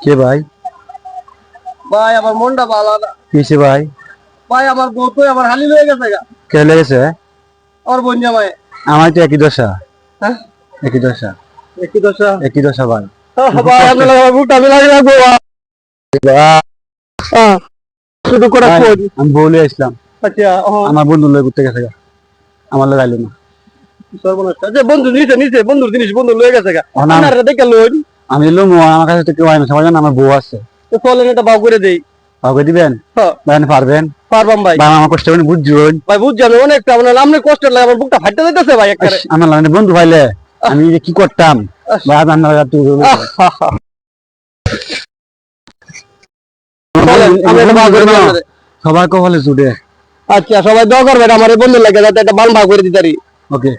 কে ভাই? ভাই আমার মনটা ভালো না। কিসে ভাই? ভাই আমার বউ তো আমার হালি হয়ে গেছে গা। কে লেগেছে? আমার বোন জামাই। আমার তো একই দশা। হ্যাঁ একই দশা। একই দশা। একই দশা ভাই। ভাই আপনার আমার বুকটা আমি লাগে লাগবো। শুধু করে ভাই, খোঁজ। আমি বলে আসলাম আচ্ছা আমার বন্ধু লয়ে ঘুরতে গেছে গা। আমার লগে আইলো না। সর্বনাশ। আচ্ছা বন্ধু নিচে নিচে বন্ধুর জিনিস বন্ধু লয়ে গেছে গা। না, আপনারা দেখে লোন। আমি এলো আমার কাছে তো কেউ আয় না, সবাই জানে আমার বউ আছে। তো চলেন এটা বাউ করে দেই। কাউকে দিবেন? হ্যাঁ ভাই আপনি পারবেন? পারবাম ভাই। ভাই আমার কষ্ট করে বুঝছেন। ভাই বুঝছি আমি অনেকটা আপনার আমনে কষ্ট লাগে আমার বুকটা ফাটতে যাইতেছে ভাই একবারে। আমার লাগে বন্ধু ভাইলে আমি যে কি করতাম ভাই আপনার চলেন আমি এটা বাউ করে দিই আপনাদের। সবার কপালে জুড়ে। আচ্ছা সবাই দোয়া করবেন আমার এই বন্ধুর লাগে যাতে একটা বাল বাউ করে দিতে পারি। ওকে।